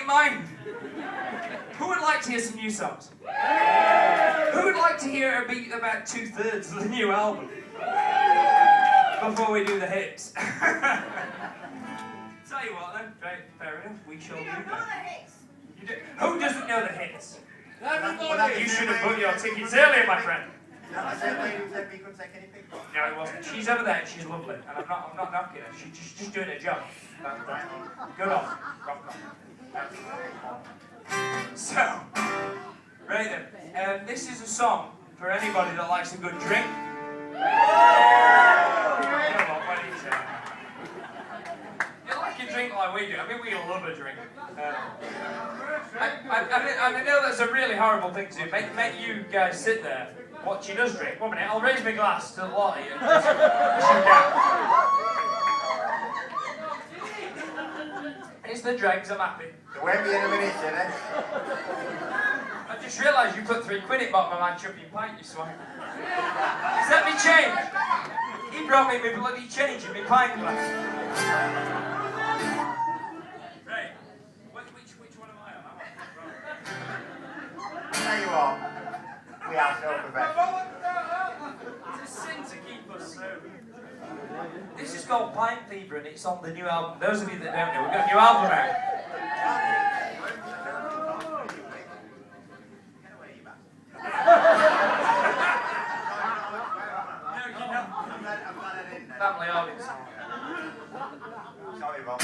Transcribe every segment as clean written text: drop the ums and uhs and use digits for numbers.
your mind? Who would like to hear some new songs? Who would like to hear about 2/3 of the new album? Before we do the hits. Tell you what then, fair enough, we shall do that. You do. Who doesn't know the hits? You should have booked your tickets earlier, my friend. That was the lady who said we couldn't take any pictures. No, it wasn't. She's over there, she's lovely, and I'm not knocking her. She's just doing her job. Good on. Rock on. So, right then, this is a song for anybody that likes a good drink. You like a drink like we do. I mean, we love a drink. I know that's a really horrible thing to do. Make you guys sit there watching us drink. 1 minute, I'll raise my glass to the lot of you. It's the dregs, I'm happy. There won't be any minute, did it? I just realised you put £3 in bottom of my chuffy pint, you swine. Let me change. He brought me my bloody change in my pint glass. Right. Which one am I on? I'll tell you what, we are so professional. It's a sin to keep us sober. This is called Pint Fever and it's on the new album. Those of you that don't know, we've got a new album out. Family audience. Sorry, Bob.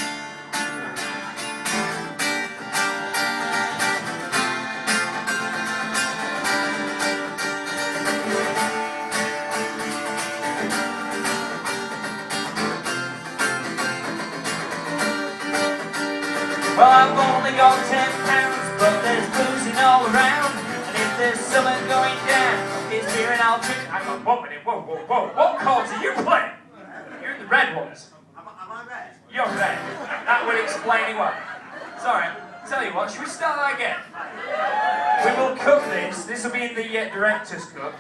Well, I've only got £10, but there's boozing all around. And if there's something going down, it's beer and I'll drink. Hang on, 1 minute, whoa. What chords are you playing? You're in the red ones. Am I red? You're red. That would explain it well. Sorry, tell you what, should we start that again? We will cut this. This will be in the director's cut.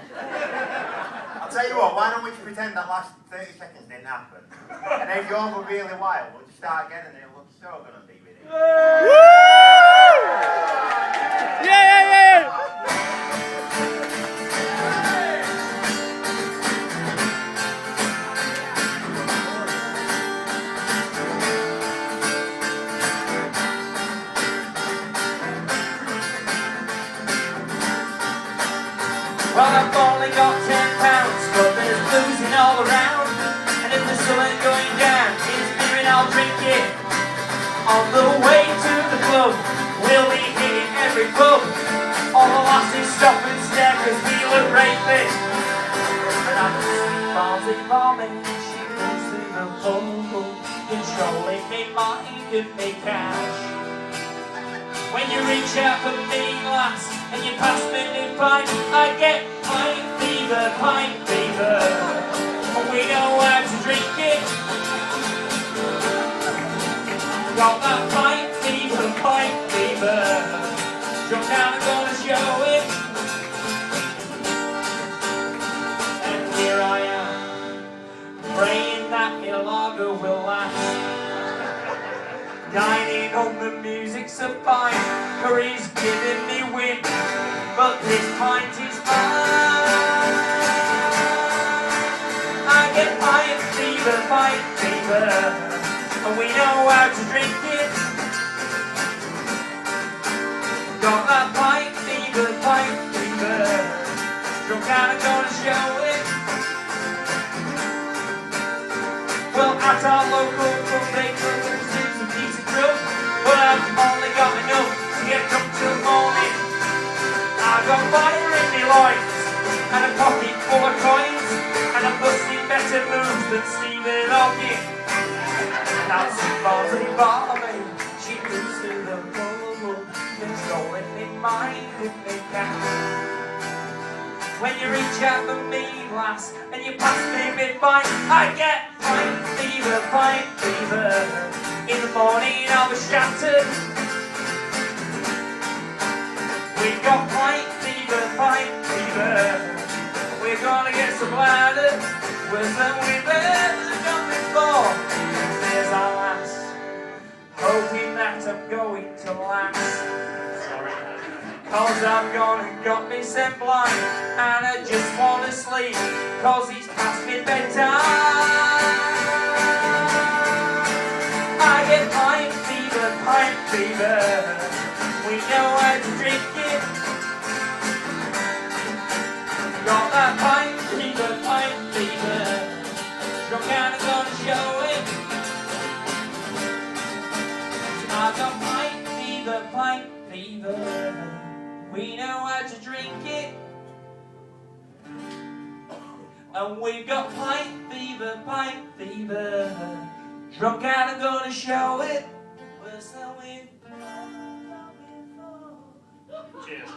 I'll tell you what, why don't we pretend that last 30 seconds didn't happen? And if yours were really wild, we'll just start again and it'll look so good on DVD. Woo! Yeah! Well, I've only got £10, but there's boozing all around. And if there's something going down, it's beer and I'll drink it. On the way to the club, we'll be hitting every pub. All the lasses stop and stare cause we look raping. And I'm a sweet Barnsley barmaid, she goes through the pub, controlling me mind and me cash. When you reach out for me, lass, and you pass me the pint, I get pint fever. And we know how to drink it. Got that pint fever. Drunk down and gonna show it. And here I am, praying that my lager will last. Dining on the music so fine, curry's giving me wind, but this pint is mine. I get pint fever, and we know how to drink it. Got that pint fever, drunk out and gonna show it. Well, at our local pub, they cook and soups and piece of grub, but I've only got enough to get drunk till morning. I've got fire in my loins, and a pocket full of coins, and I'm busting better moves than Stephen Hawking. Now some Barnsley barmaid, she moves through the pub, controlling me mind and me cash. When you reach out for me, lass, and you pass me mid-pint, I get pint fever. In the morning I'll be shattered. We've got pint fever. We're gonna get some louder, worse than we've ever done before. There's our lass, hoping that I'm going to last. Sorry. Cause I've gone and got me sent blind, and I just wanna sleep, cause it's past me bedtime. I get pint fever, pint fever. We know how to drink it. Got that pint fever, drunk and I'm gonna show it. I've got pint fever. We know how to drink it. And we've got pint fever. Drunk and I'm gonna show it. We're so in. Cheers.